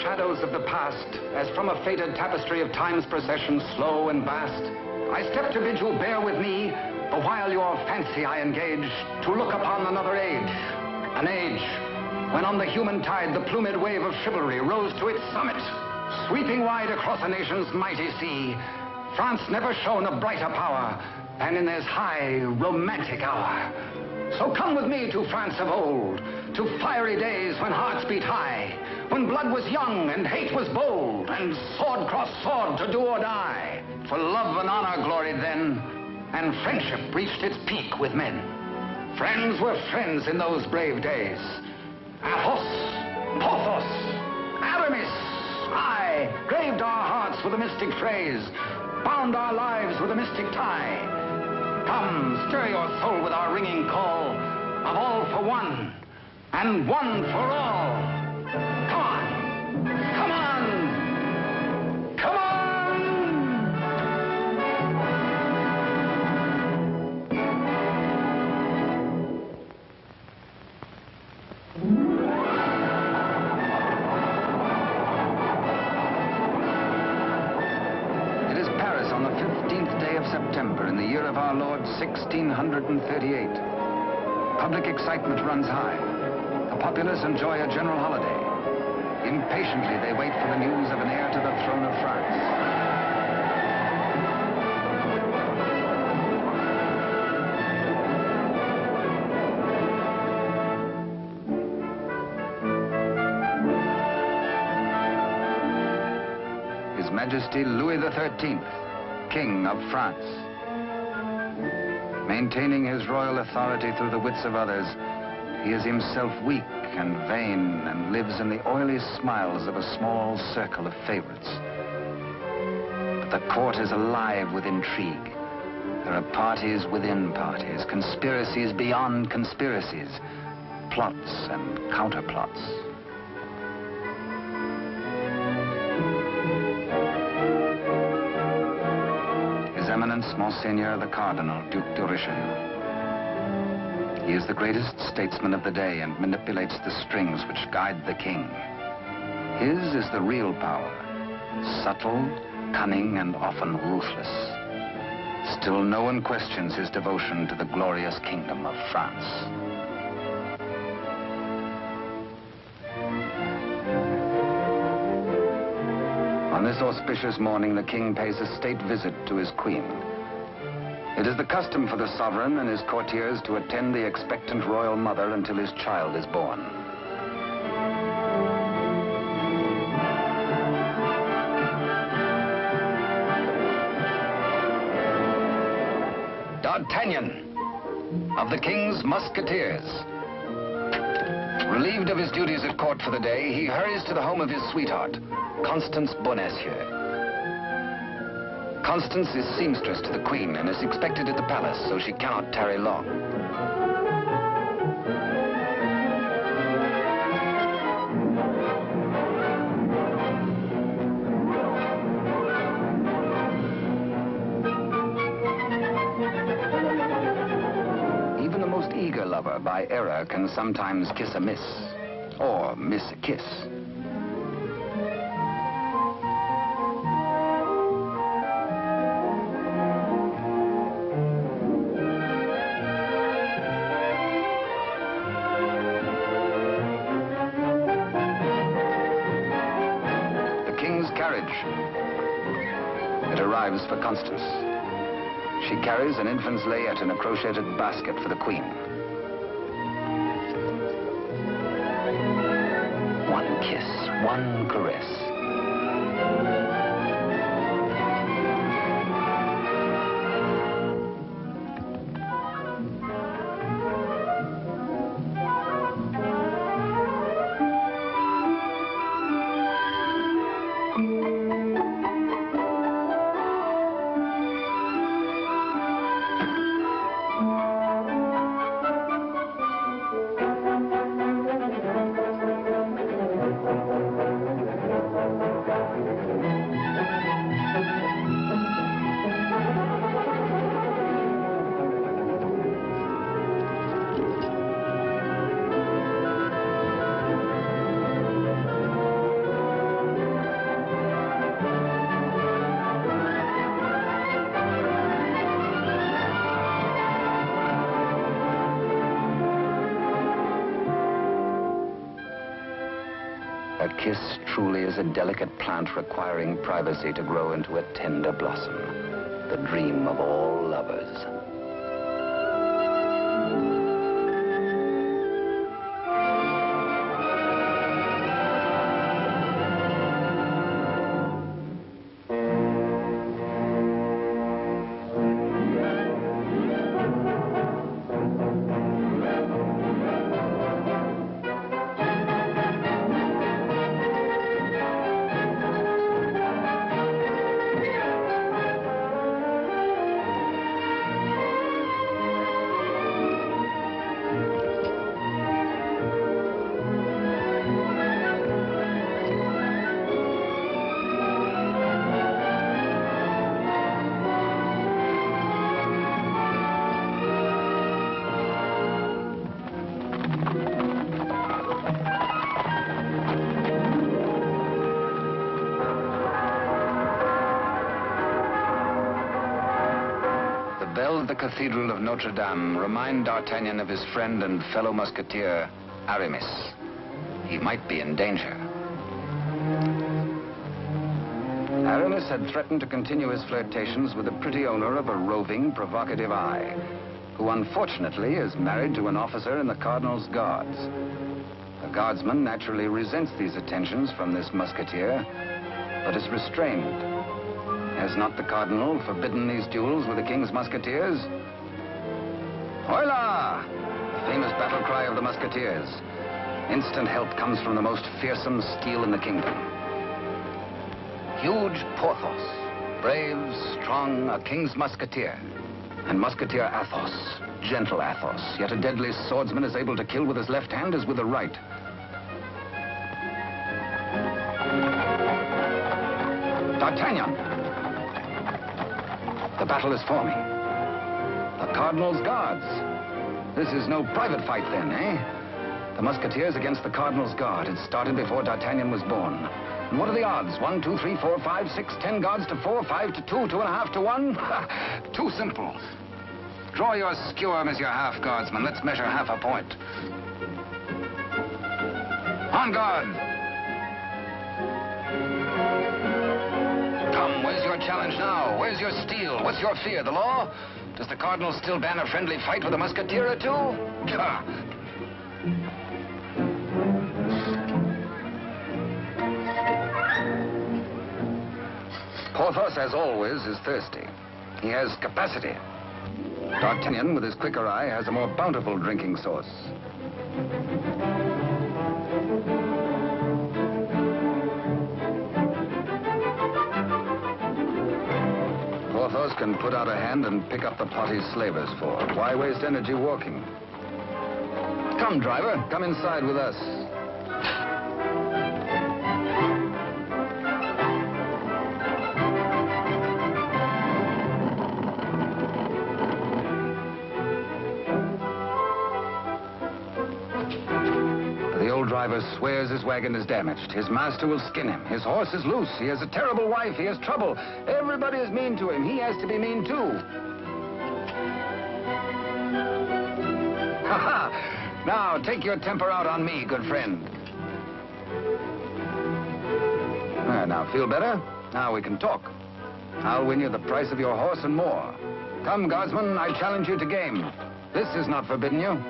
shadows of the past, as from a faded tapestry of time's procession, slow and vast, I step to bid you bear with me, the while your fancy I engage, to look upon another age. An age when on the human tide the plumed wave of chivalry rose to its summit, sweeping wide across a nation's mighty sea. France never shone a brighter power than in this high, romantic hour. So come with me to France of old, to fiery days when hearts beat high, when blood was young and hate was bold, and sword crossed sword to do or die. For love and honor gloried then, and friendship reached its peak with men. Friends were friends in those brave days. Athos, Porthos, Aramis, aye, graved our hearts with a mystic phrase, bound our lives with a mystic tie. Come, stir your soul with our ringing call of all for one, and one for all. Come on, come on, come on! It is Paris on the 15th day of September in the year of our Lord 1638. Public excitement runs high. The populace enjoy a general holiday. Impatiently, they wait for the news of an heir to the throne of France. His Majesty Louis XIII, King of France. Maintaining his royal authority through the wits of others, he is himself weak and vain and lives in the oily smiles of a small circle of favorites. But the court is alive with intrigue. There are parties within parties, conspiracies beyond conspiracies, plots and counterplots. His Eminence, Monseigneur the Cardinal, Duke de Richelieu. He is the greatest statesman of the day and manipulates the strings which guide the king. His is the real power, subtle, cunning, and often ruthless. Still no one questions his devotion to the glorious kingdom of France. On this auspicious morning, the king pays a state visit to his queen. It is the custom for the sovereign and his courtiers to attend the expectant royal mother until his child is born. D'Artagnan, of the King's Musketeers. Relieved of his duties at court for the day, he hurries to the home of his sweetheart, Constance Bonacieux. Constance is seamstress to the Queen and is expected at the palace, so she cannot tarry long. Even the most eager lover, by error, can sometimes kiss a miss, or miss a kiss. It arrives for Constance. She carries an infant's layette in a crocheted basket for the Queen. One kiss, one caress. kiss truly is a delicate plant requiring privacy to grow into a tender blossom, the dream of all lovers. The Cathedral of Notre Dame remind D'Artagnan of his friend and fellow musketeer, Aramis. He might be in danger. Aramis had threatened to continue his flirtations with the pretty owner of a roving, provocative eye, who unfortunately is married to an officer in the Cardinal's Guards. The guardsman naturally resents these attentions from this musketeer, but is restrained. Has not the Cardinal forbidden these duels with the King's Musketeers? Hola! The famous battle cry of the Musketeers. Instant help comes from the most fearsome steel in the kingdom. Huge Porthos, brave, strong, a King's Musketeer. And Musketeer Athos, gentle Athos, yet a deadly swordsman is able to kill with his left hand as with the right. D'Artagnan! The battle is forming. The Cardinal's Guards. This is no private fight then, eh? The Musketeers against the Cardinal's Guard. It started before D'Artagnan was born. And what are the odds? 1, 2, 3, 4, 5, 6, 10 guards to 4, 5 to 2, 2.5 to 1? Too simple. Draw your skewer, Monsieur Half Guardsman. Let's measure half a point. On guard! Come, where's your challenge now? Where's your steel? What's your fear? The law? Does the Cardinal still ban a friendly fight with a musketeer or two? Porthos, as always, is thirsty. He has capacity. D'Artagnan, with his quicker eye, has a more bountiful drinking source. Porthos can put out a hand and pick up the pot he's slavers for. Why waste energy walking? Come, driver, come inside with us. Driver swears his wagon is damaged. His master will skin him. His horse is loose. He has a terrible wife. He has trouble. Everybody is mean to him. He has to be mean too. Ha ha! Now, take your temper out on me, good friend. Now, feel better? Now we can talk. I'll win you the price of your horse and more. Come, guardsman, I challenge you to game. This is not forbidden you.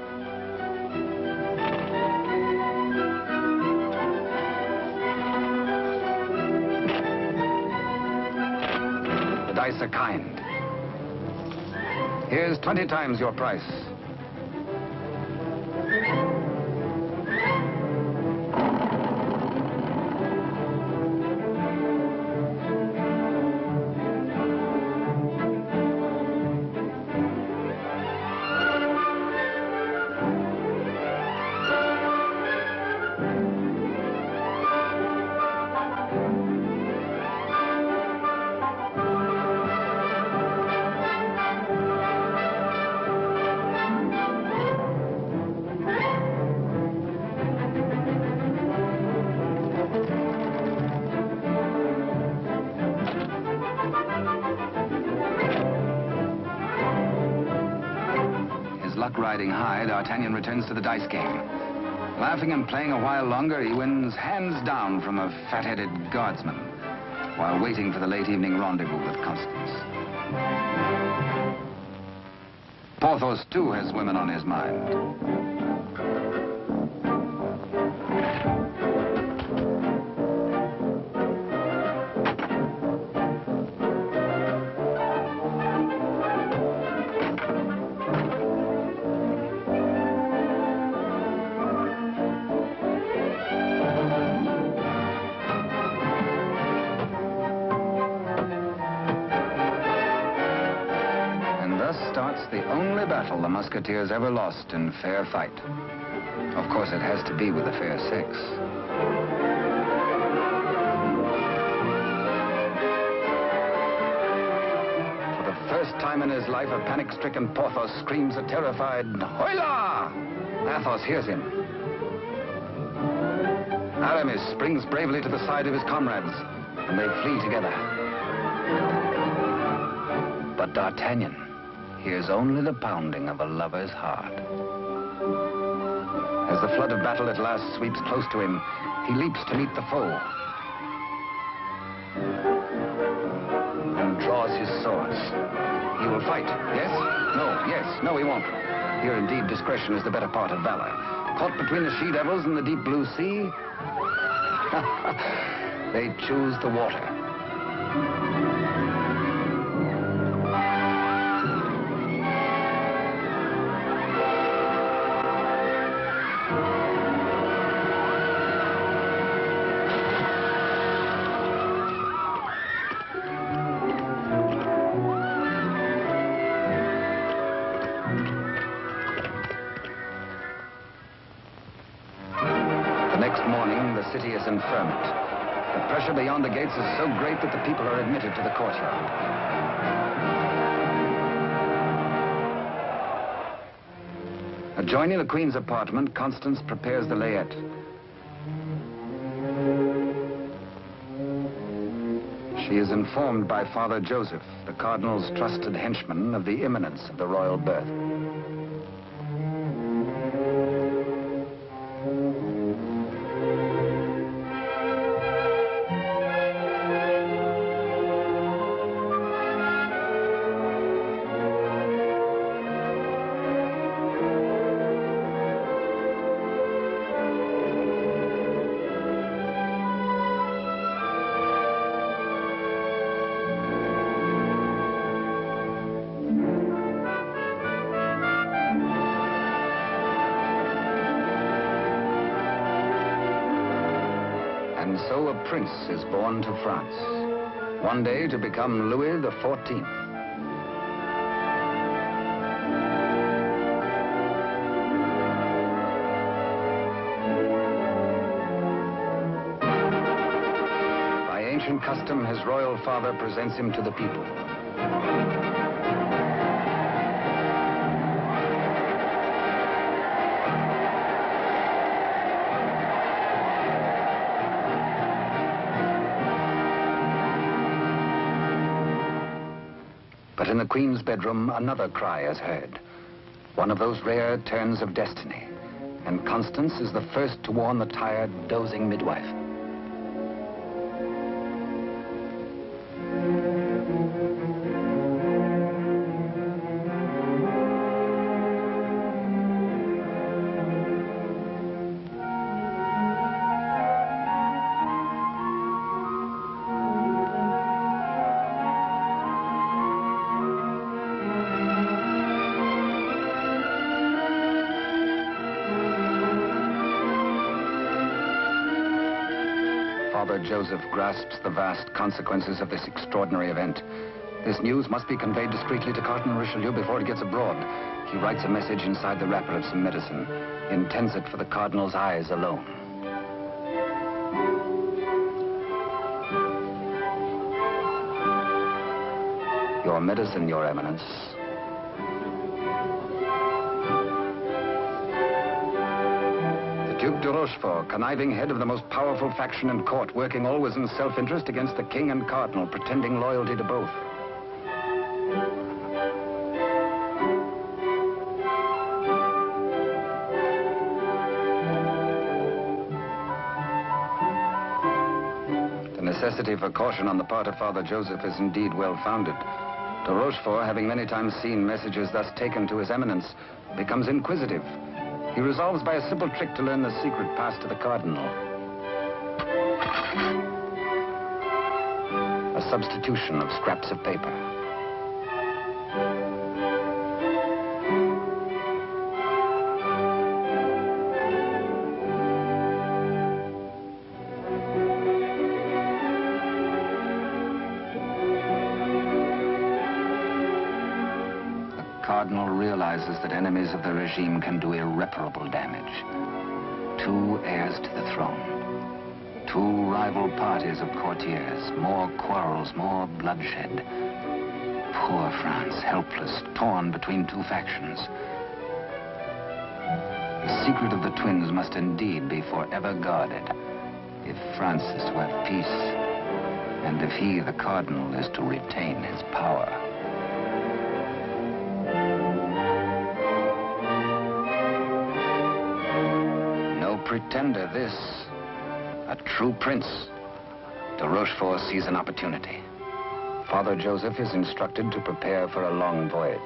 Dice are kind. Here's 20 times your price. Riding high, D'Artagnan returns to the dice game. Laughing and playing a while longer, he wins hands down from a fat-headed guardsman while waiting for the late evening rendezvous with Constance. Porthos, too, has women on his mind. The only battle the Musketeers ever lost in fair fight. Of course, it has to be with a fair six. For the first time in his life, a panic-stricken Porthos screams a terrified, "Hola!" Athos hears him. Aramis springs bravely to the side of his comrades, and they flee together. But D'Artagnan hears only the pounding of a lover's heart. As the flood of battle at last sweeps close to him, he leaps to meet the foe and draws his swords. He will fight. Yes? No. Yes. No, he won't. Here, indeed, discretion is the better part of valor. Caught between the she-devils and the deep blue sea, they choose the water. The city is in ferment. The pressure beyond the gates is so great that the people are admitted to the courtyard. Adjoining the Queen's apartment, Constance prepares the layette. She is informed by Father Joseph, the Cardinal's trusted henchman, of the imminence of the royal birth. And so a prince is born to France, one day to become Louis XIV. By ancient custom, his royal father presents him to the people. But in the Queen's bedroom, another cry is heard. One of those rare turns of destiny. And Constance is the first to warn the tired, dozing midwife. Father Joseph grasps the vast consequences of this extraordinary event. This news must be conveyed discreetly to Cardinal Richelieu before it gets abroad. He writes a message inside the wrapper of some medicine. He intends it for the Cardinal's eyes alone. Your medicine, Your Eminence. Duke De Rochefort, conniving head of the most powerful faction in court, working always in self-interest against the king and cardinal, pretending loyalty to both. necessity for caution on the part of Father Joseph is indeed well-founded. De Rochefort, having many times seen messages thus taken to His Eminence, becomes inquisitive. He resolves by a simple trick to learn the secret passed to the Cardinal. A substitution of scraps of paper. The Cardinal realizes that enemies of the regime can do irreparable damage. 2 heirs to the throne. 2 rival parties of courtiers, more quarrels, more bloodshed. Poor France, helpless, torn between 2 factions. The secret of the twins must indeed be forever guarded, if France is to have peace, and if he, the Cardinal, is to retain his power. No pretender, this. A true prince. De Rochefort sees an opportunity. Father Joseph is instructed to prepare for a long voyage.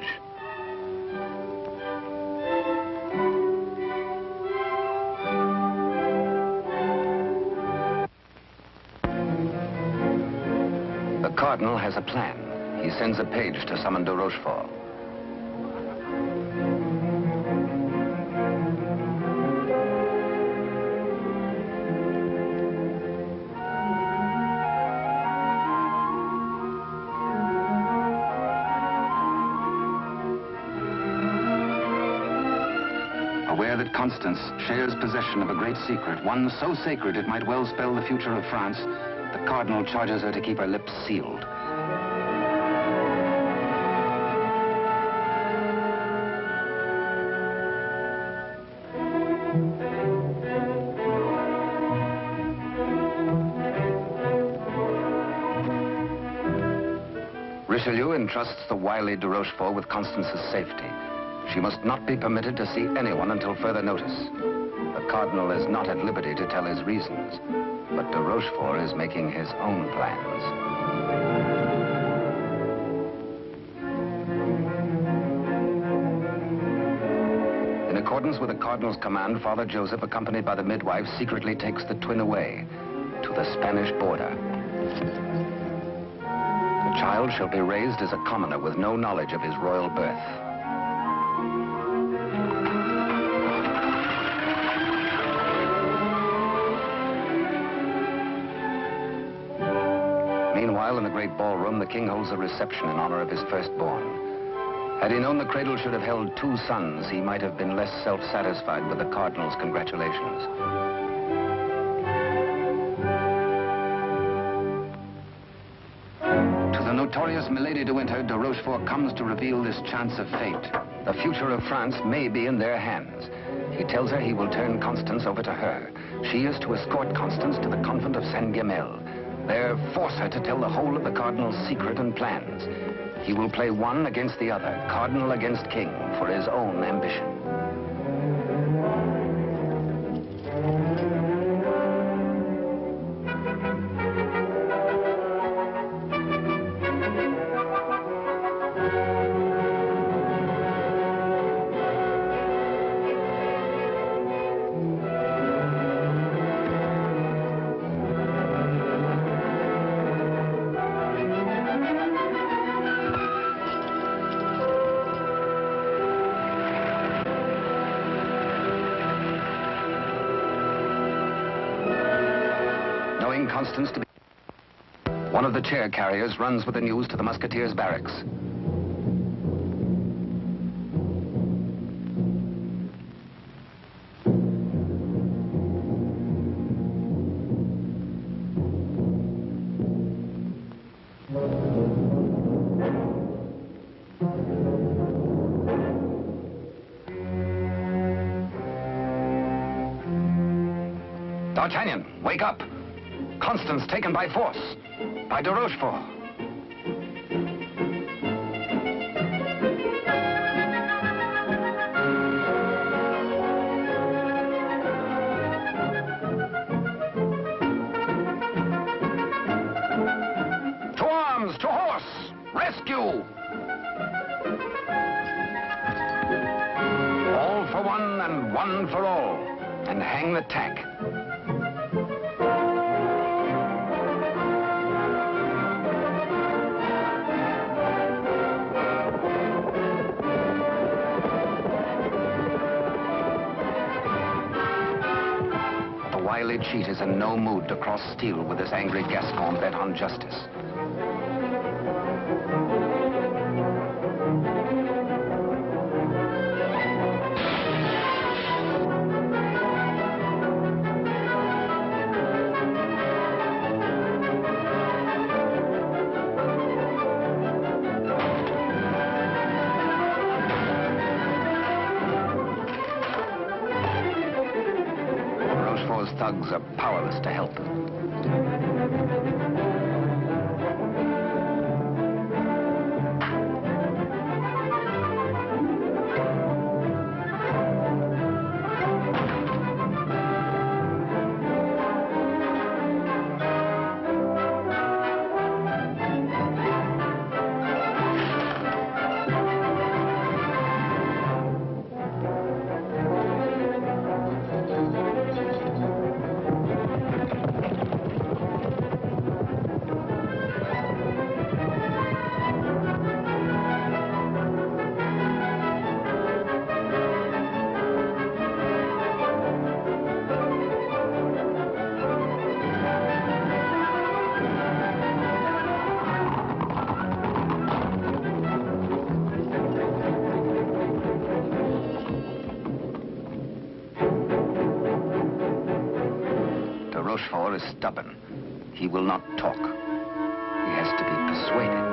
The Cardinal has a plan. He sends a page to summon De Rochefort. Aware that Constance shares possession of a great secret, one so sacred it might well spell the future of France, the Cardinal charges her to keep her lips sealed. Richelieu entrusts the wily De Rochefort with Constance's safety. She must not be permitted to see anyone until further notice. The Cardinal is not at liberty to tell his reasons, but De Rochefort is making his own plans. In accordance with the Cardinal's command, Father Joseph, accompanied by the midwife, secretly takes the twin away to the Spanish border. The child shall be raised as a commoner with no knowledge of his royal birth. Meanwhile, in the great ballroom, the king holds a reception in honor of his firstborn. Had he known the cradle should have held 2 sons, he might have been less self-satisfied with the Cardinal's congratulations. To the notorious Milady de Winter, De Rochefort comes to reveal this chance of fate. The future of France may be in their hands. He tells her he will turn Constance over to her. She is to escort Constance to the convent of Saint-Guemel. There, force her to tell the whole of the Cardinal's secret and plans. He will play one against the other, Cardinal against King, for his own ambition. Constance to be... One of the chair carriers runs with the news to the musketeers' barracks. D'Artagnan, wake up! Constance taken by force, by De Rochefort. All for one and one for all. And hang the tack. The wily cheat is in no mood to cross steel with this angry Gascon bent on justice. Thugs are powerless to help. De Rochefort is stubborn. He will not talk. He has to be persuaded.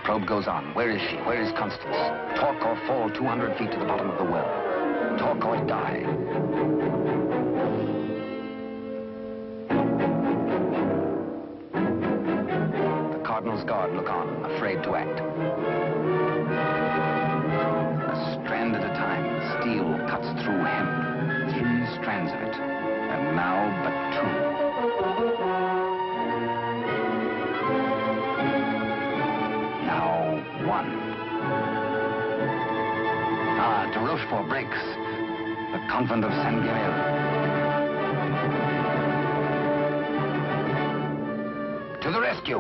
Probe goes on. Where is she? Where is Constance? Talk or fall 200 feet to the bottom of the well. Talk or die. The Cardinal's guard look on, afraid to act. A strand at a time, steel cuts through hemp. 3 strands of it, and now but 2. Now 1. Ah, De Rochefort breaks. The convent of Saint-Guémel. To the rescue!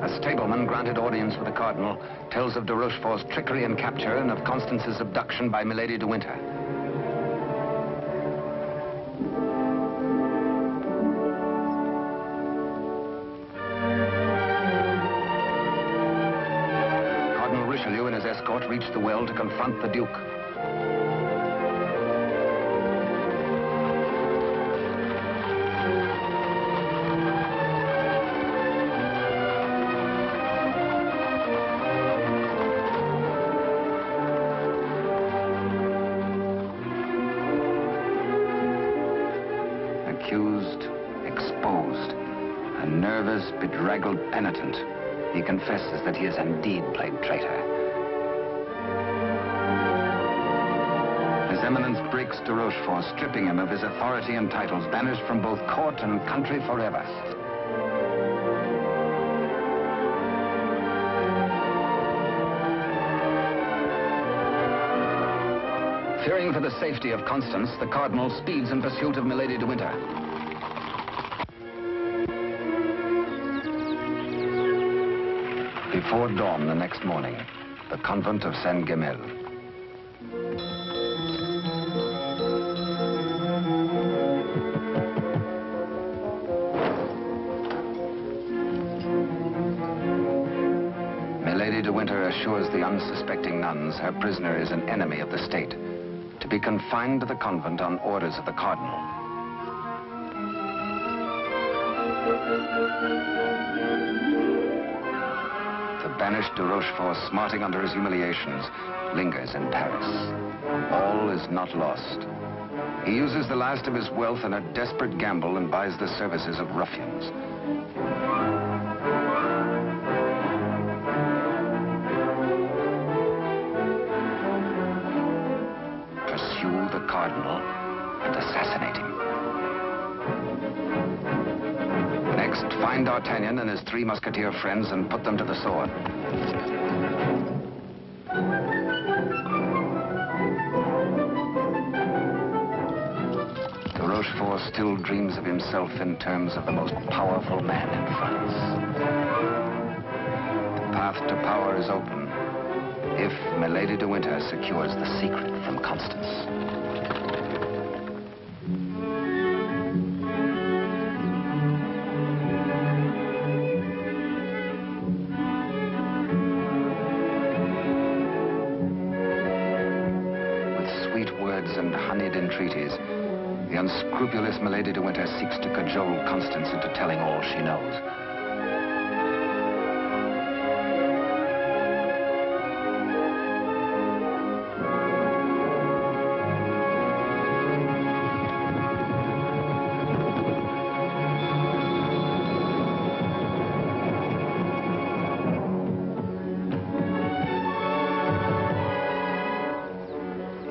A stableman granted audience with the Cardinal tells of De Rochefort's trickery and capture and of Constance's abduction by Milady de Winter. Cardinal Richelieu and his escort reached the well to confront the Duke. Accused, exposed, a nervous, bedraggled penitent. He confesses that he has indeed played traitor. His Eminence breaks De Rochefort, stripping him of his authority and titles, banished from both court and country forever. Fearing for the safety of Constance, the Cardinal speeds in pursuit of Milady de Winter. Before dawn the next morning, the convent of Saint-Guémel. Milady de Winter assures the unsuspecting nuns her prisoner is an enemy of the state, to be confined to the convent on orders of the Cardinal. The banished De Rochefort, smarting under his humiliations, lingers in Paris. All is not lost. He uses the last of his wealth in a desperate gamble and buys the services of ruffians. Pursue the Cardinal and assassinate him. Next, find D'Artagnan and his 3 musketeer friends and put them to the sword. De Rochefort still dreams of himself in terms of the most powerful man in France. The path to power is open if Milady de Winter secures the secret from Constance. And honeyed entreaties, the unscrupulous Milady de Winter seeks to cajole Constance into telling all she knows.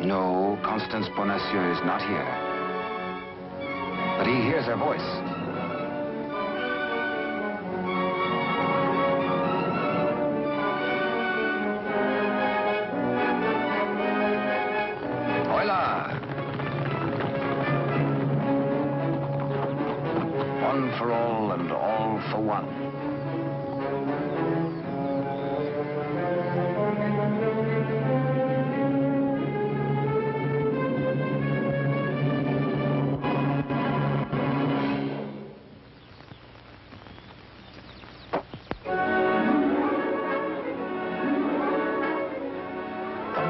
No, Constance Bonacieux is not here. But he hears her voice. Hola! One for all and all for one.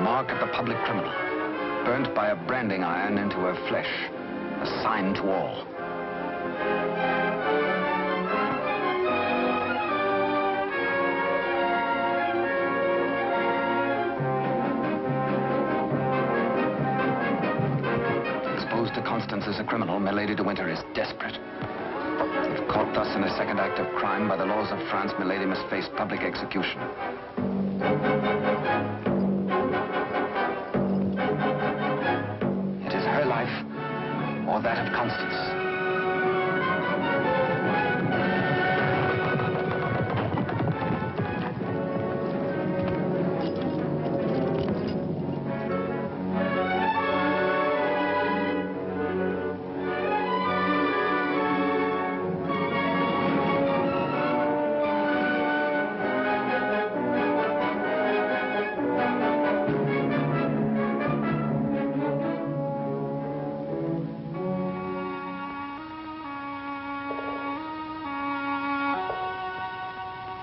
Mark of the public criminal, burnt by a branding iron into her flesh, a sign to all. Exposed to Constance as a criminal, Milady de Winter is desperate. If caught thus in a second act of crime, by the laws of France, Milady must face public execution. Or that of Constance.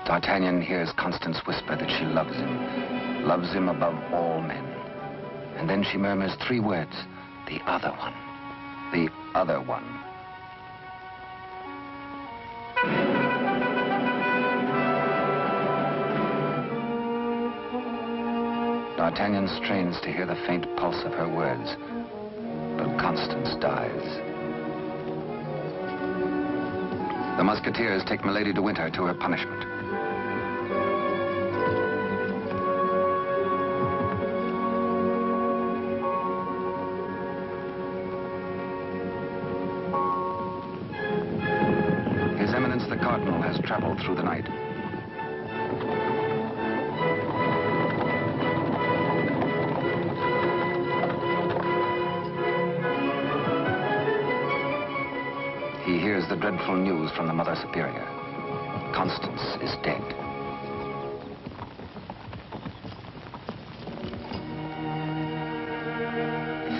D'Artagnan hears Constance whisper that she loves him above all men. And then she murmurs 3 words, the other one, the other one. D'Artagnan strains to hear the faint pulse of her words, but Constance dies. The Musketeers take Milady de Winter to her punishment. His Eminence the Cardinal has traveled through the night. He hears the dreadful news from the Mother Superior. Constance is dead.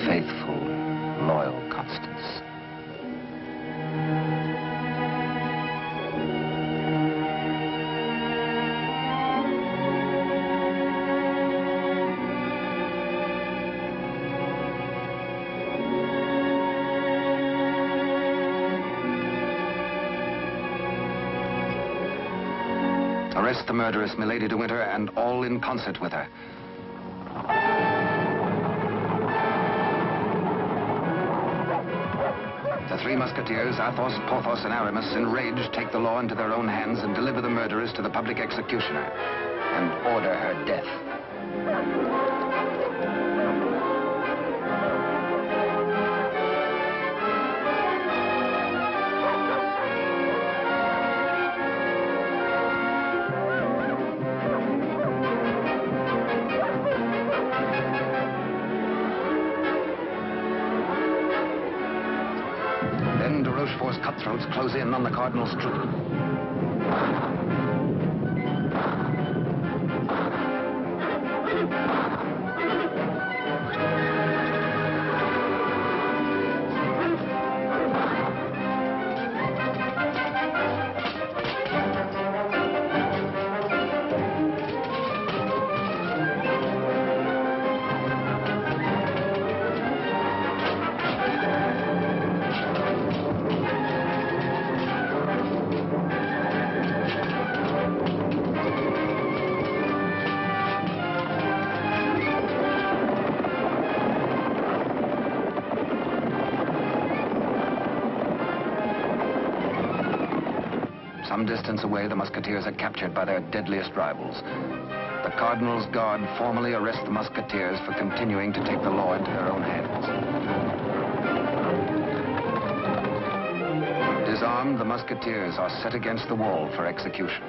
Faithful, loyal Constance. Arrest the murderess, Milady de Winter, and all in concert with her. three musketeers, Athos, Porthos, and Aramis, enraged, take the law into their own hands and deliver the murderess to the public executioner and order her death. Then De Rochefort's cutthroats close in on the Cardinal's troop. Some distance away, the musketeers are captured by their deadliest rivals. The Cardinal's guard formally arrest the musketeers for continuing to take the law into their own hands. Disarmed, the musketeers are set against the wall for execution.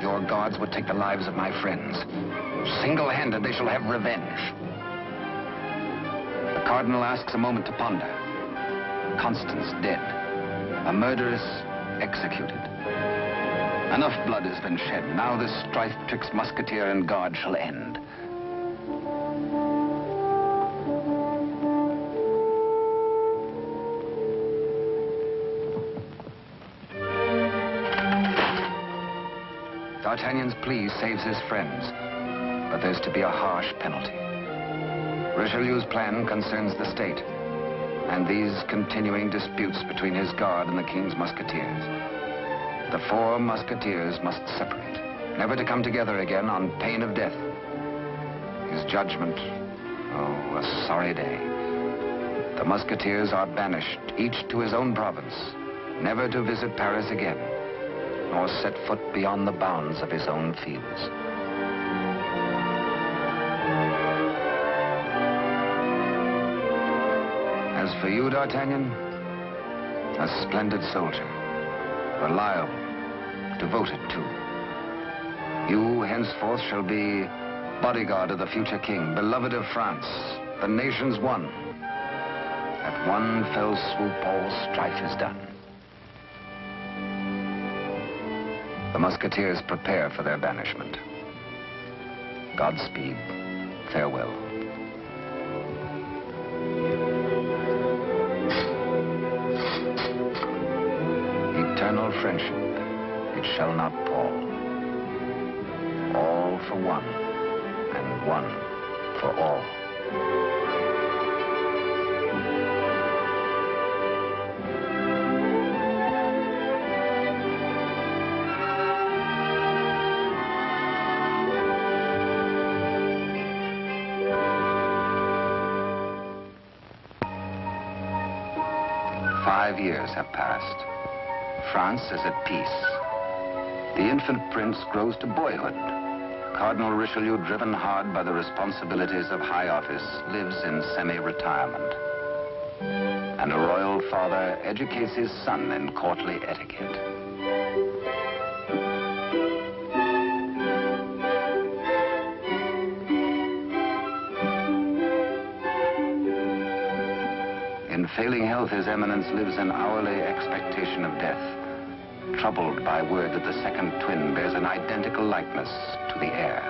Your guards would take the lives of my friends. Single-handed, they shall have revenge. The Cardinal asks a moment to ponder. Constance dead. A murderess executed. Enough blood has been shed. Now this strife twixt musketeer and guard shall end. D'Artagnan's plea saves his friends, but there's to be a harsh penalty. Richelieu's plan concerns the state, and these continuing disputes between his guard and the king's musketeers. The four musketeers must separate, never to come together again on pain of death. His judgment, oh, a sorry day. The musketeers are banished, each to his own province, never to visit Paris again, nor set foot beyond the bounds of his own fields. As for you, D'Artagnan, a splendid soldier, reliable, devoted too. You henceforth shall be bodyguard of the future king, beloved of France, the nation's one. At one fell swoop, all strife is done. The musketeers prepare for their banishment. Godspeed, farewell. Eternal friendship, it shall not pall. All for one, and one for all. "5 years have passed. France is at peace. The infant prince grows to boyhood. Cardinal Richelieu, driven hard by the responsibilities of high office, lives in semi-retirement. And a royal father educates his son in courtly etiquette. In failing health, His Eminence lives in hourly expectation of death, troubled by word that the second twin bears an identical likeness to the heir.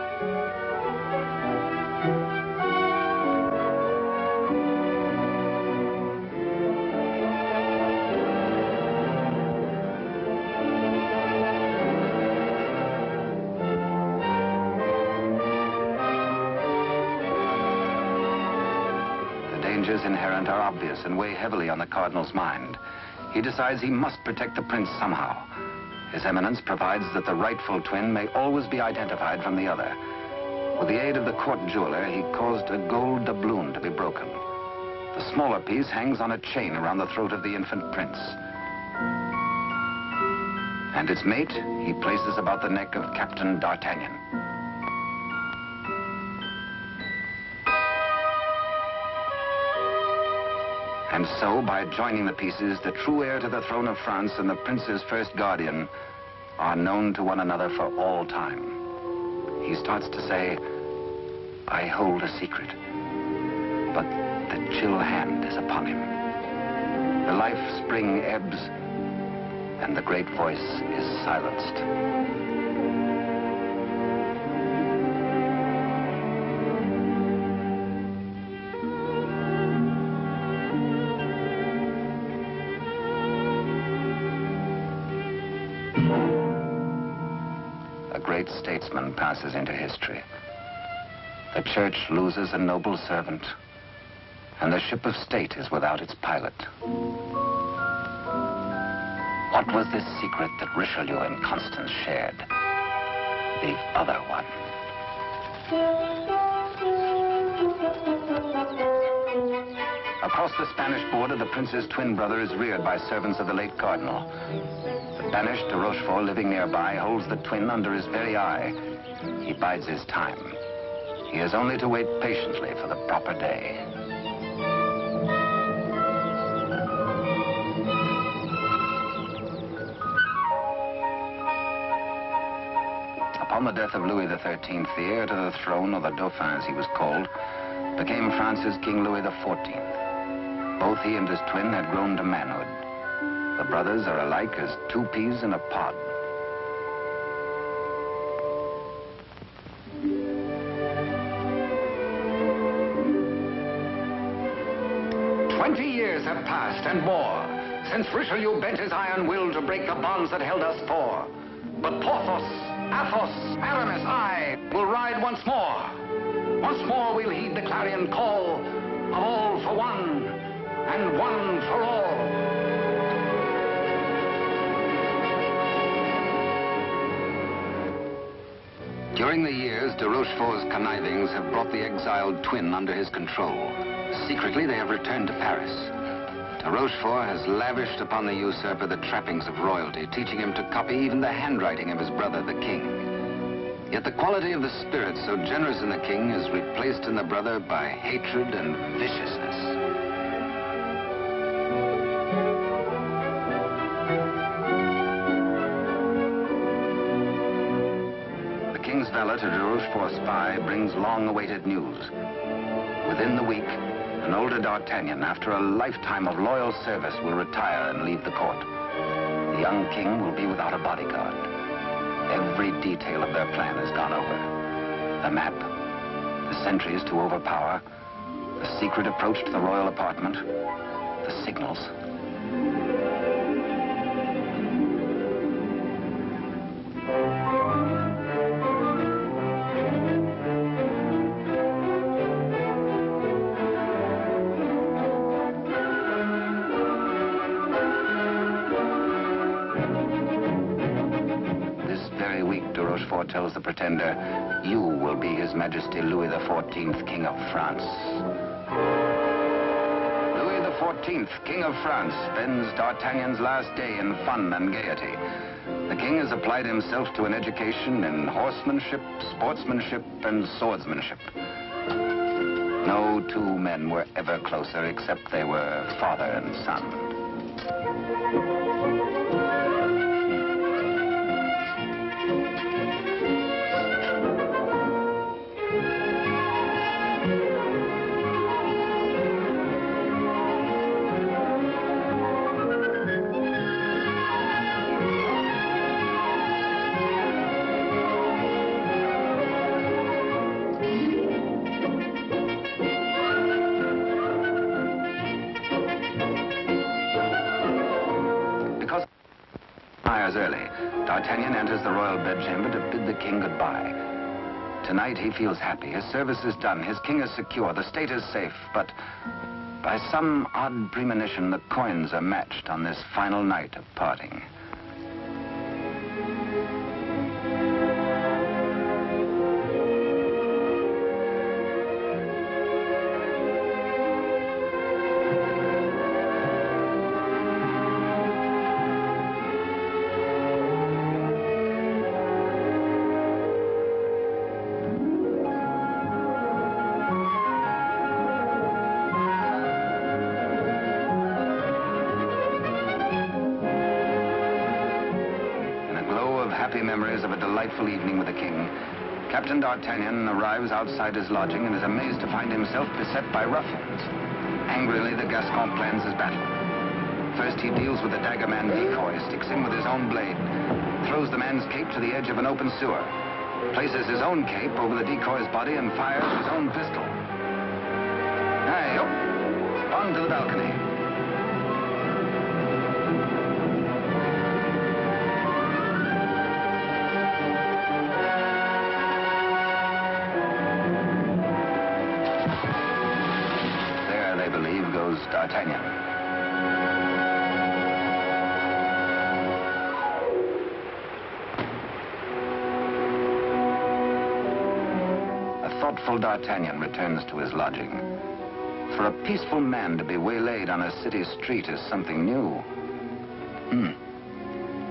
The dangers inherent are obvious and weigh heavily on the Cardinal's mind. He decides he must protect the prince somehow. His Eminence provides that the rightful twin may always be identified from the other. With the aid of the court jeweler, he caused a gold doubloon to be broken. The smaller piece hangs on a chain around the throat of the infant prince. And its mate he places about the neck of Captain D'Artagnan. And so, by joining the pieces, the true heir to the throne of France and the prince's first guardian are known to one another for all time. He starts to say, I hold a secret, but the chill hand is upon him. The life spring ebbs, and the great voice is silenced. A great statesman passes into history. The church loses a noble servant, and the ship of state is without its pilot. What was this secret that Richelieu and Constance shared? The other one. Across the Spanish border, the prince's twin brother is reared by servants of the late cardinal. The banished De Rochefort, living nearby, holds the twin under his very eye. He bides his time. He has only to wait patiently for the proper day. Upon the death of Louis XIII, the heir to the throne, or the Dauphin as he was called, became France's King Louis XIV. Both he and his twin had grown to manhood. The brothers are alike as two peas in a pod. Years have passed and more since Richelieu bent his iron will to break the bonds that held us four. But Porthos, Athos, Aramis, I will ride once more. Once more we'll heed the clarion call of all for one and one for all. During the years, de Rochefort's connivings have brought the exiled twin under his control. Secretly, they have returned to Paris. De Rochefort has lavished upon the usurper the trappings of royalty, teaching him to copy even the handwriting of his brother, the king. Yet the quality of the spirit so generous in the king is replaced in the brother by hatred and viciousness. The king's valet, a de Rochefort spy, brings long-awaited news. Within the week, an older D'Artagnan, after a lifetime of loyal service, will retire and leave the court. The young king will be without a bodyguard. Every detail of their plan has gone over. The map, the sentries to overpower, the secret approach to the royal apartment, the signals. Tells the pretender, you will be His Majesty Louis XIV, King of France. Louis XIV, King of France, spends D'Artagnan's last day in fun and gaiety. The king has applied himself to an education in horsemanship, sportsmanship, and swordsmanship. No two men were ever closer, except they were father and son. Early, D'Artagnan enters the royal bedchamber to bid the king goodbye. Tonight he feels happy. His service is done. His king is secure. The state is safe. But by some odd premonition, the coins are matched on this final night of parting. memories of a delightful evening with the king, Captain D'Artagnan arrives outside his lodging and is amazed to find himself beset by ruffians. Angrily, the Gascon plans his battle. First, he deals with the dagger-man decoy, sticks him with his own blade, throws the man's cape to the edge of an open sewer, places his own cape over the decoy's body and fires his own pistol. Hey, up! On to the balcony. There, they believe, goes D'Artagnan. A thoughtful D'Artagnan returns to his lodging. For a peaceful man to be waylaid on a city street is something new.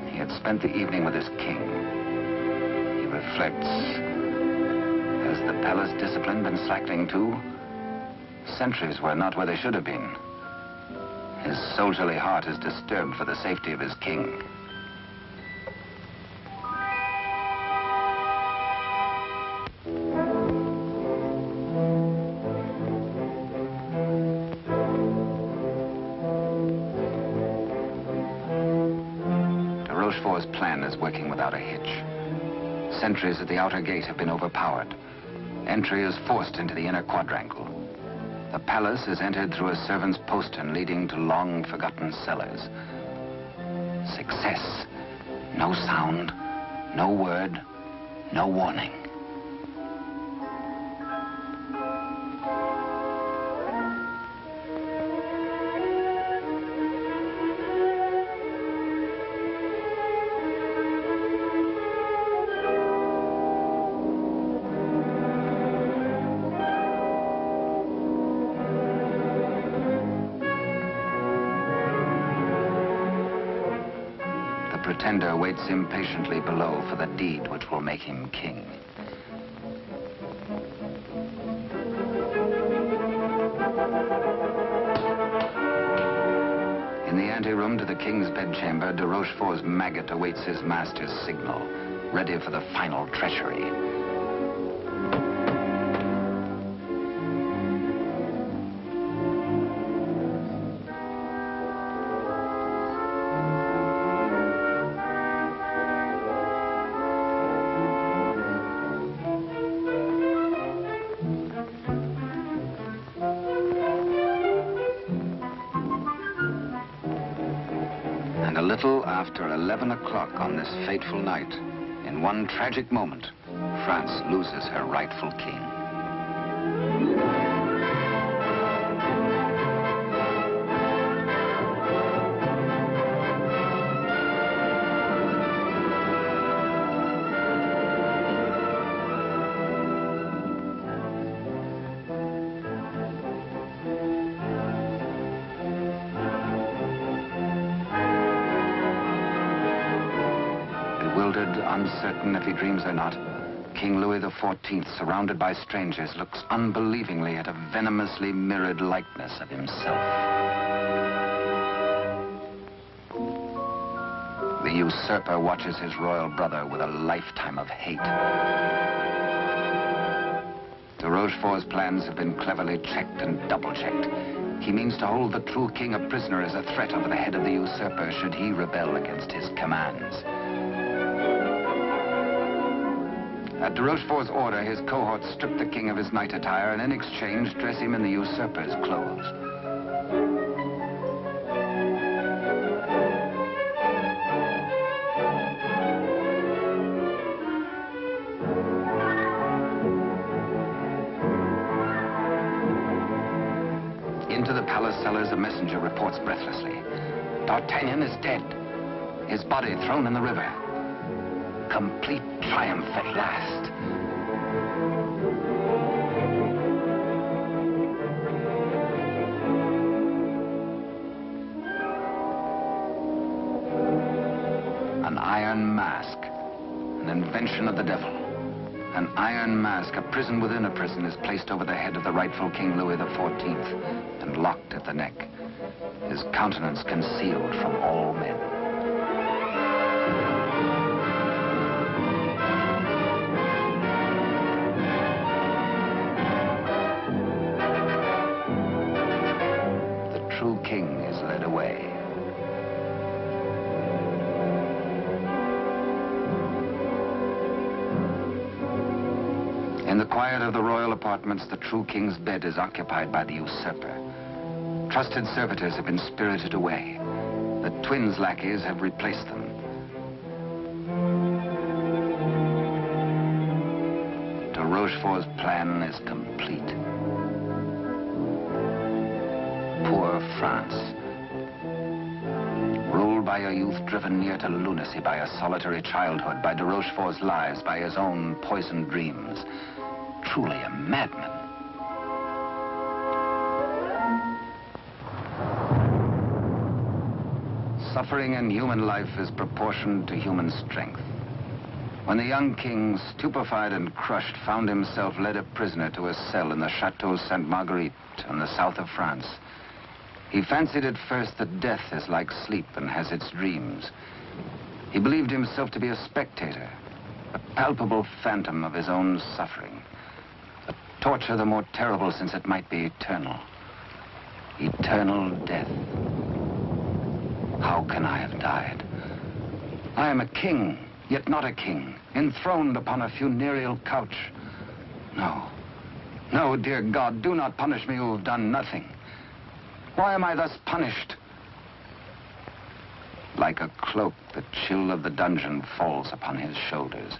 He had spent the evening with his king. He reflects, has the palace discipline been slackening too? Sentries were not where they should have been. His soldierly heart is disturbed for the safety of his king. De Rochefort's plan is working without a hitch. Sentries at the outer gate have been overpowered. Entry is forced into the inner quadrangle. The palace is entered through a servant's postern leading to long-forgotten cellars. Success. No sound, no word, no warning. The pretender waits impatiently below for the deed which will make him king. In the anteroom to the king's bedchamber, De Rochefort's maggot awaits his master's signal, ready for the final treachery. And a little after 11 o'clock on this fateful night, in one tragic moment, France loses her rightful king. Bewildered, uncertain if he dreams or not, King Louis XIV, surrounded by strangers, looks unbelievingly at a venomously mirrored likeness of himself. The usurper watches his royal brother with a lifetime of hate. De Rochefort's plans have been cleverly checked and double-checked. He means to hold the true king a prisoner as a threat over the head of the usurper should he rebel against his commands. At de Rochefort's order, his cohorts strip the king of his night attire and in exchange dress him in the usurper's clothes. Into the palace cellars, a messenger reports breathlessly. D'Artagnan is dead. His body thrown in the river. Complete triumph at last. An iron mask, an invention of the devil. An iron mask, a prison within a prison, is placed over the head of the rightful King Louis XIV and locked at the neck, his countenance concealed from all men. true king is led away. In the quiet of the royal apartments, the true king's bed is occupied by the usurper. Trusted servitors have been spirited away. The twins' lackeys have replaced them. De Rochefort's plan is complete. Poor France. Ruled by a youth driven near to lunacy by a solitary childhood, by de Rochefort's lies, by his own poisoned dreams. Truly a madman. Suffering in human life is proportioned to human strength. When the young king, stupefied and crushed, found himself led a prisoner to a cell in the Chateau Sainte Marguerite in the south of France, he fancied at first that death is like sleep and has its dreams. He believed himself to be a spectator, a palpable phantom of his own suffering. A torture the more terrible since it might be eternal. Eternal death. How can I have died? I am a king, yet not a king, enthroned upon a funereal couch. No, no, dear God, do not punish me who have done nothing. Why am I thus punished? Like a cloak, the chill of the dungeon falls upon his shoulders.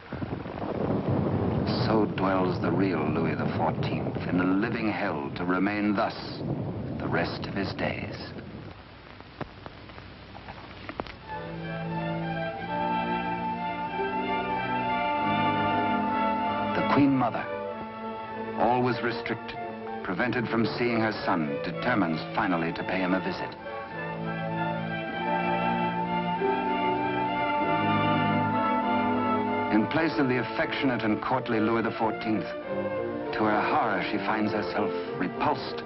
So dwells the real Louis XIV in a living hell, to remain thus the rest of his days. The Queen Mother, always restricted, prevented from seeing her son, determines finally to pay him a visit. In place of the affectionate and courtly Louis XIV, to her horror, she finds herself repulsed.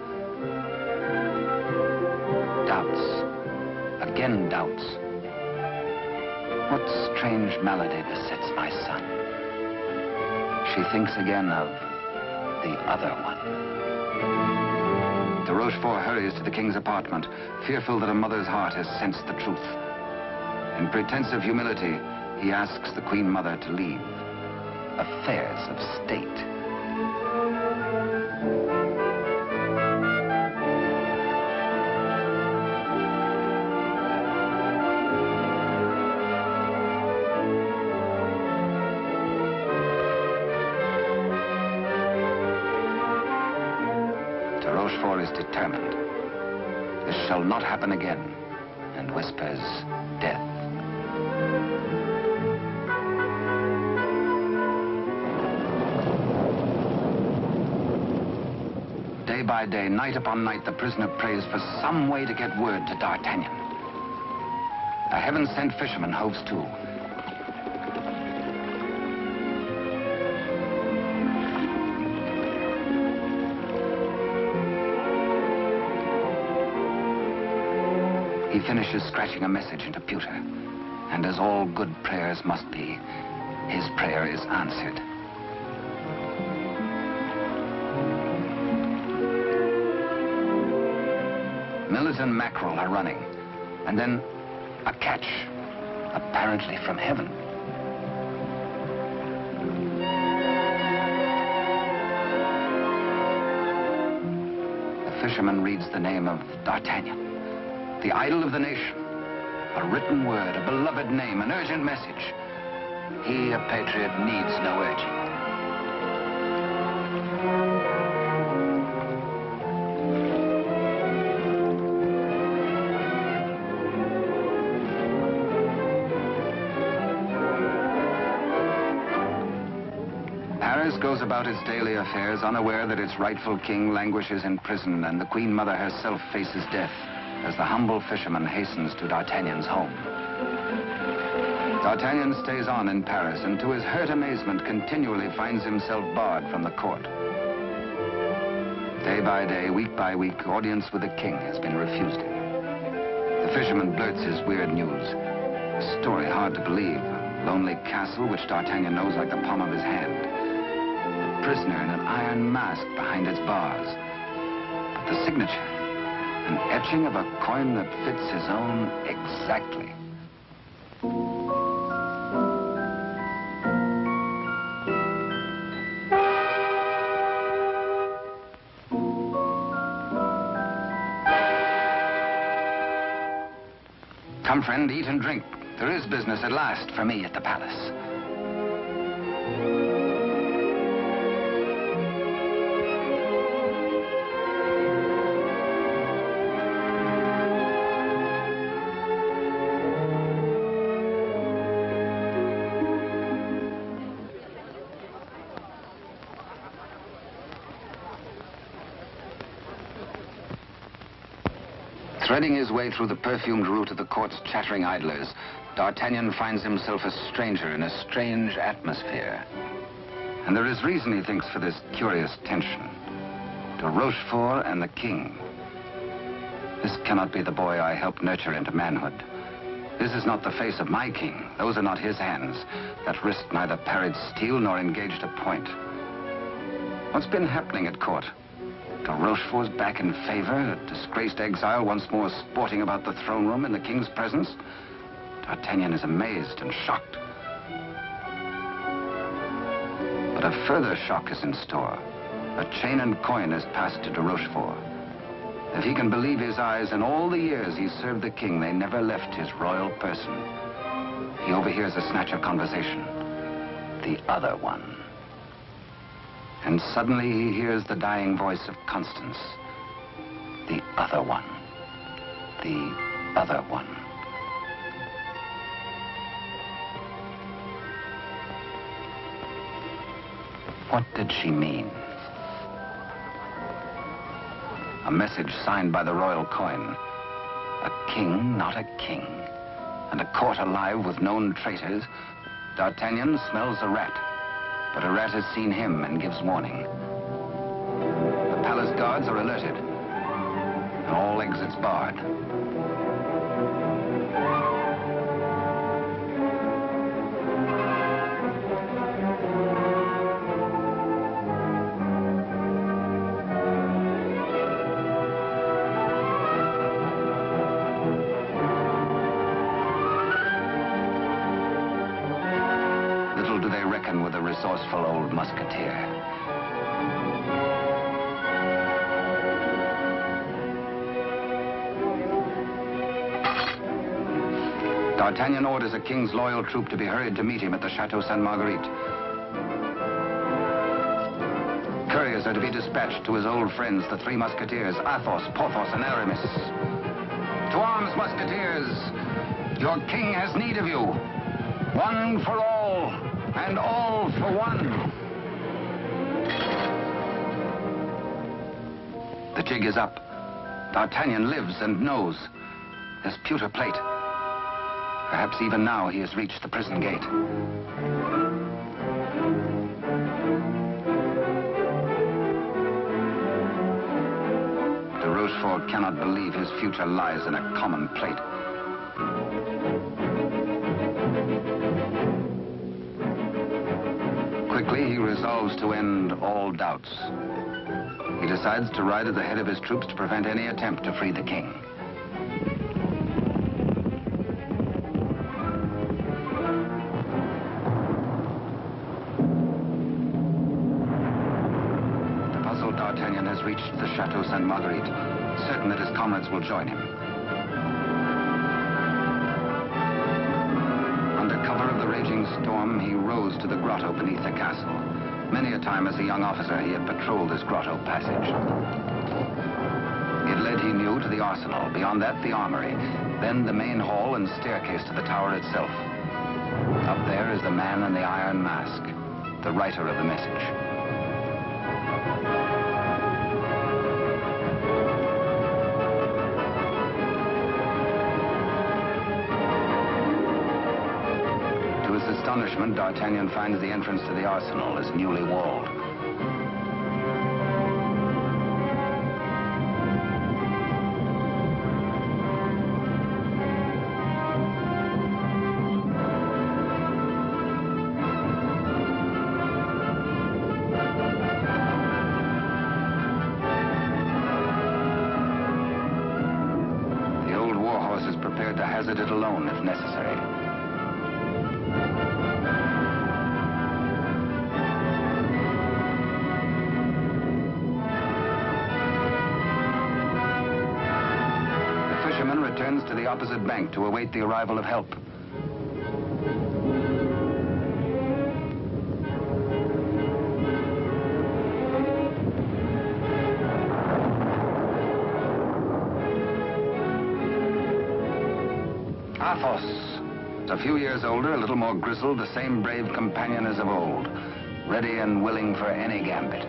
Doubts, again doubts. What strange malady besets my son? She thinks again of the other one. De Rochefort hurries to the king's apartment, fearful that a mother's heart has sensed the truth. In pretense of humility, he asks the Queen Mother to leave affairs of state. De Rochefort is determined. This shall not happen again, and whispers death. Day by day, night upon night, the prisoner prays for some way to get word to D'Artagnan. A heaven-sent fisherman hoves to. He finishes scratching a message into pewter, and as all good prayers must be, his prayer is answered. Millet and mackerel are running, and then a catch, apparently from heaven. The fisherman reads the name of D'Artagnan, the idol of the nation. A written word, a beloved name, an urgent message. He, a patriot, needs no urging. Paris goes about its daily affairs, unaware that its rightful king languishes in prison, and the Queen Mother herself faces death as the humble fisherman hastens to D'Artagnan's home. D'Artagnan stays on in Paris, and to his hurt amazement continually finds himself barred from the court. Day by day, week by week, audience with the king has been refused him. The fisherman blurts his weird news. A story hard to believe. A lonely castle which D'Artagnan knows like the palm of his hand. A prisoner in an iron mask behind its bars. But the signature, An etching of a coin that fits his own exactly. Come, friend, eat and drink. There is business at last for me at the palace. Threading his way through the perfumed route of the court's chattering idlers, D'Artagnan finds himself a stranger in a strange atmosphere. And there is reason, he thinks, for this curious tension. De Rochefort and the king. This cannot be the boy I helped nurture into manhood. This is not the face of my king. Those are not his hands that risked neither parried steel nor engaged a point. What's been happening at court? De Rochefort's back in favor, a disgraced exile once more sporting about the throne room in the king's presence. D'Artagnan is amazed and shocked. But a further shock is in store. A chain and coin is passed to De Rochefort. If he can believe his eyes, in all the years he served the king, they never left his royal person. He overhears a snatch of conversation. The other one. And suddenly he hears the dying voice of Constance. The other one. The other one. What did she mean? A message signed by the royal coin. A king, not a king. And a court alive with known traitors. D'Artagnan smells a rat. But a rat has seen him and gives warning. The palace guards are alerted. And all exits barred. Little do they reckon with a resourceful old musketeer. D'Artagnan orders a king's loyal troop to be hurried to meet him at the Chateau Sainte Marguerite. Couriers are to be dispatched to his old friends, the three musketeers, Athos, Porthos, and Aramis. To arms, musketeers! Your king has need of you. One for all, and all for one. The jig is up. D'Artagnan lives and knows. His pewter plate. Perhaps even now he has reached the prison gate. De Rochefort cannot believe his future lies in a common plate. Quickly, he resolves to end all doubts. He decides to ride at the head of his troops to prevent any attempt to free the king. The puzzled D'Artagnan has reached the Chateau Sainte Marguerite, certain that his comrades will join him. Under cover of the raging storm, he rose to the grotto beneath the castle. Many a time as a young officer, he had patrolled this grotto passage. It led, he knew, to the arsenal. Beyond that, the armory. Then the main hall and staircase to the tower itself. Up there is the man in the iron mask, the writer of the message. To his astonishment, D'Artagnan finds the entrance to the arsenal is newly walled. prepared to hazard it alone if necessary. The fisherman returns to the opposite bank to await the arrival of help. A few years older, a little more grizzled, the same brave companion as of old, ready and willing for any gambit.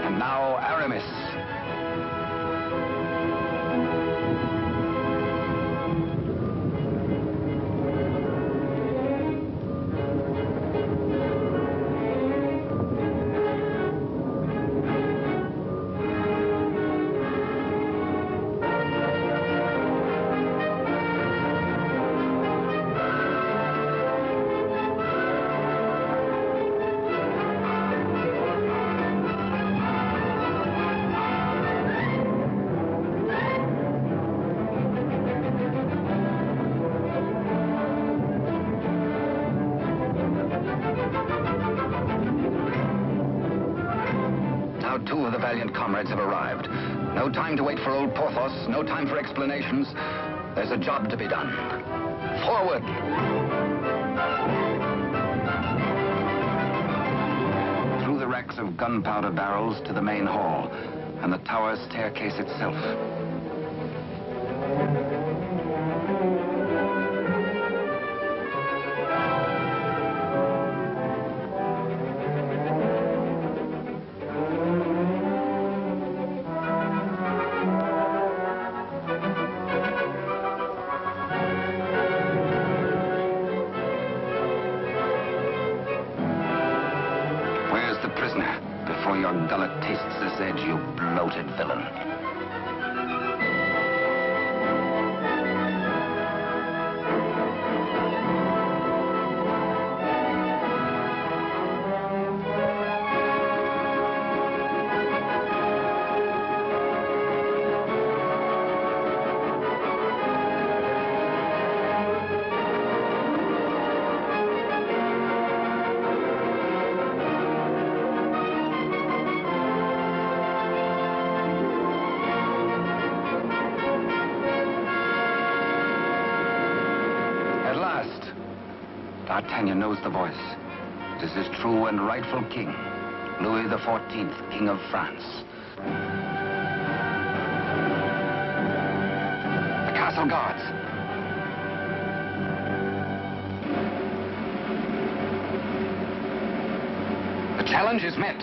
And now Aramis. Two of the valiant comrades have arrived. No time to wait for old Porthos, no time for explanations. There's a job to be done. Forward! Through the racks of gunpowder barrels to the main hall, and the tower staircase itself. Before your gullet tastes this edge, you bloated villain. D'Artagnan knows the voice. It is his true and rightful king, Louis XIV, King of France. The castle guards. The challenge is met.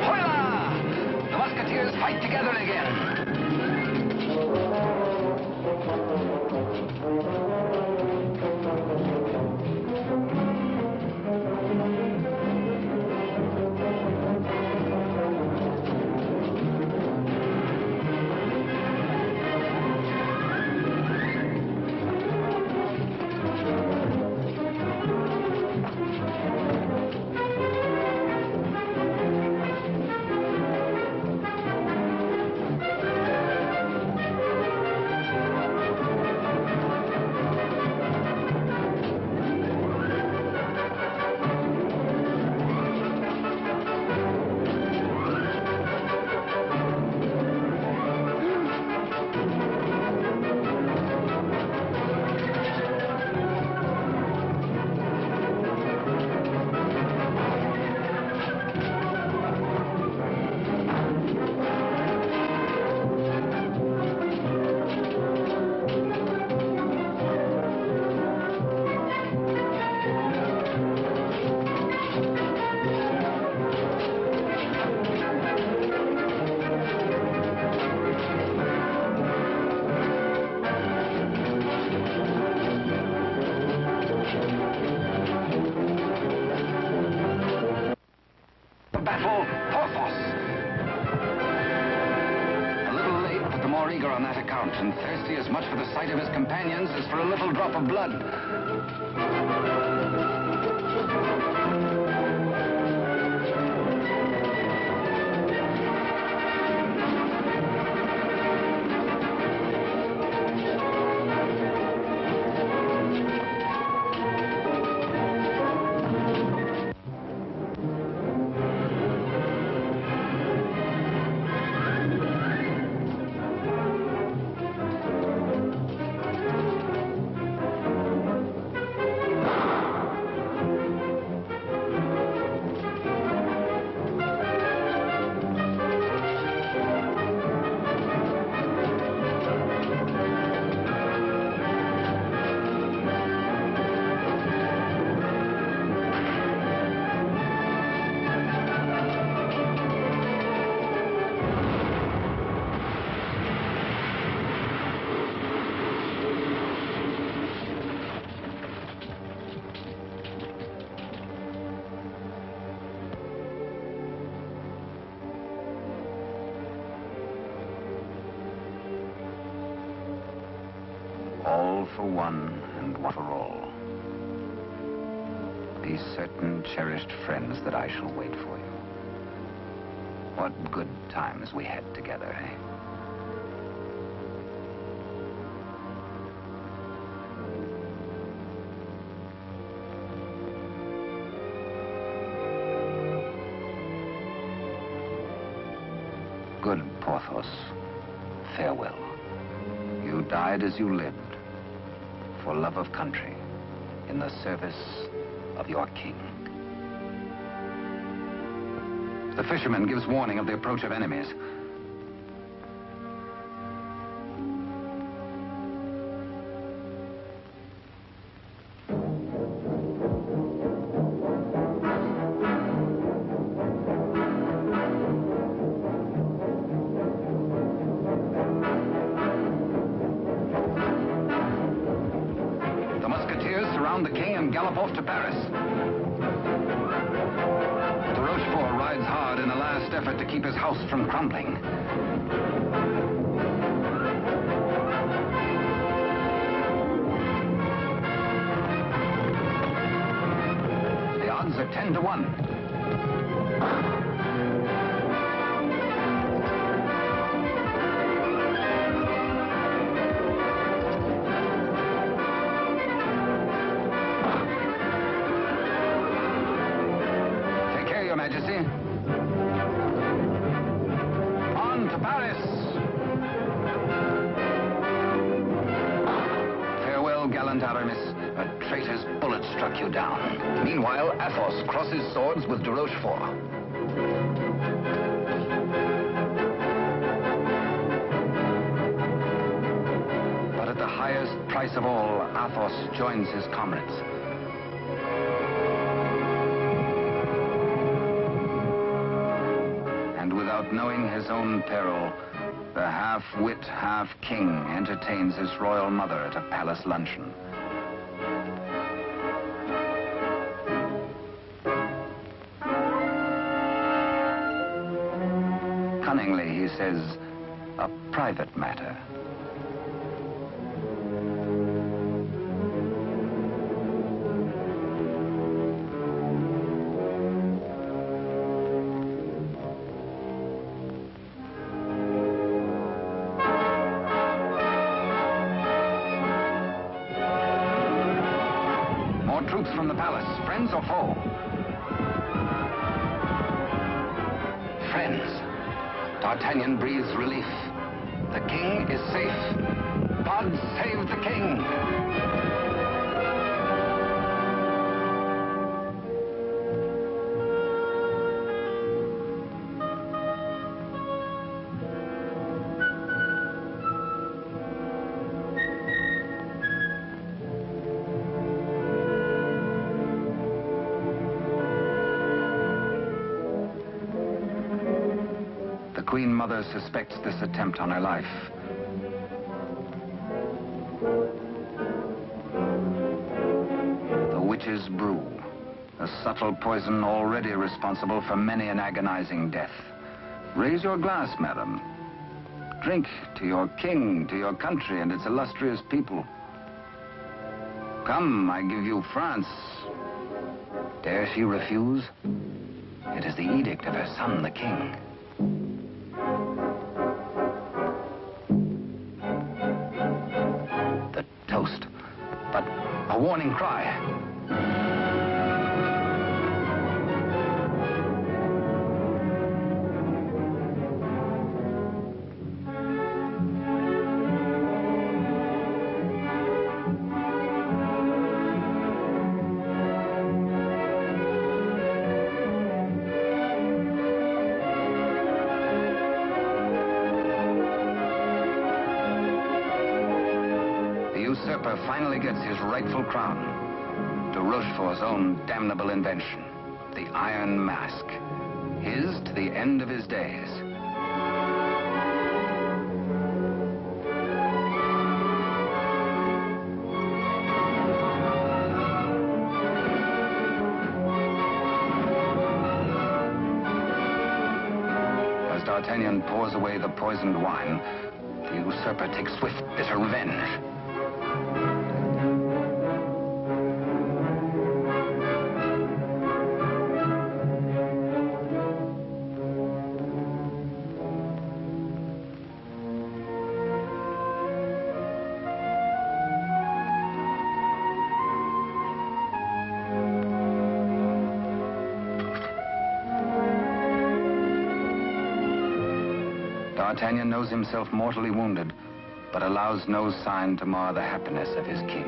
Hola! The musketeers fight together again. eager on that account, and thirsty as much for the sight of his companions as for a little drop of blood. All for one and one for all. Be certain, cherished friends, that I shall wait for you. What good times we had together, eh? Good Porthos, farewell. You died as you lived, for love of country, in the service of your king. The fisherman gives warning of the approach of enemies. The king and gallop off to Paris. De Rochefort rides hard in a last effort to keep his house from crumbling. The odds are 10 to 1. Your Majesty. On to Paris. Farewell, gallant Aramis. A traitor's bullet struck you down. Meanwhile, Athos crosses swords with De Rochefort. But at the highest price of all, Athos joins his comrades. Without knowing his own peril, the half-wit, half-king entertains his royal mother at a palace luncheon. Cunningly, he says, a private matter. Troops from the palace, friends or foe? Friends. D'Artagnan breathes relief. The king is safe. God save the king! The Queen Mother suspects this attempt on her life. The witch's brew, a subtle poison already responsible for many an agonizing death. Raise your glass, madam. Drink to your king, to your country and its illustrious people. Come, I give you France. Dare she refuse? It is the edict of her son, the king. The toast, but a warning cry. Finally gets his rightful crown. De Rochefort's own damnable invention, the Iron Mask, his to the end of his days. As D'Artagnan pours away the poisoned wine, the usurper takes swift, bitter revenge. D'Artagnan knows himself mortally wounded, but allows no sign to mar the happiness of his king.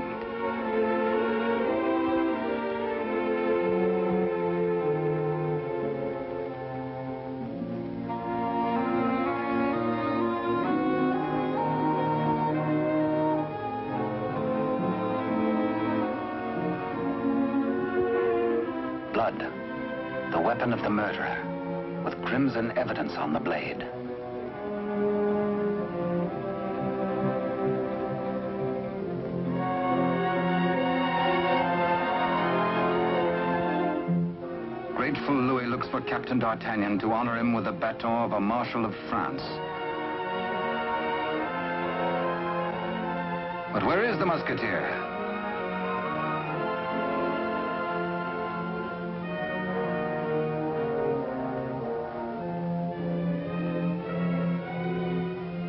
Blood, the weapon of the murderer, with crimson evidence on the blade. Grateful Louis looks for Captain D'Artagnan to honor him with the baton of a Marshal of France. But where is the Musketeer?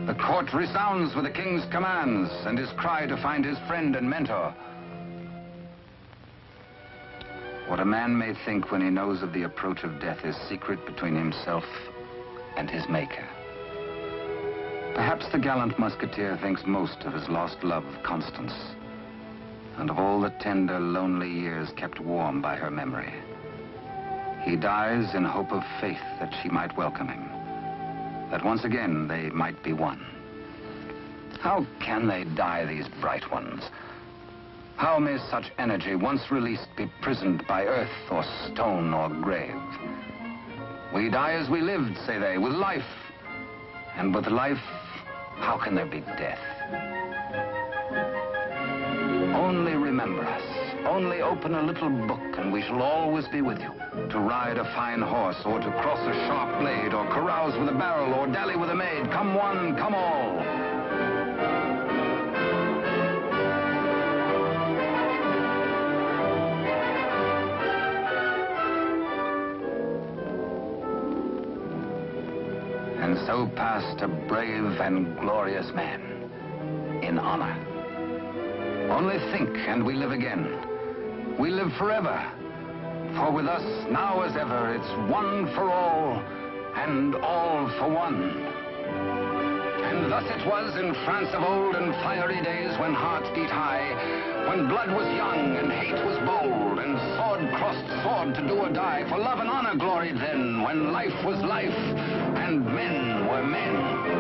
The court resounds with the king's commands and his cry to find his friend and mentor. What a man may think when he knows of the approach of death is secret between himself and his maker. Perhaps the gallant Musketeer thinks most of his lost love, Constance, and of all the tender, lonely years kept warm by her memory. He dies in hope of faith that she might welcome him, that once again they might be one. How can they die, these bright ones? How may such energy, once released, be prisoned by earth or stone or grave? We die as we lived, say they, with life. And with life, how can there be death? Only remember us. Only open a little book and we shall always be with you. To ride a fine horse, or to cross a sharp blade, or carouse with a barrel, or dally with a maid. Come one, come all. And so passed a brave and glorious man, in honor. Only think, and we live again. We live forever. For with us, now as ever, it's one for all, and all for one. And thus it was in France of old, in fiery days when hearts beat high, when blood was young and hate was bold, and sword crossed sword to do or die. For love and honor gloried then, when life was life, and men were men.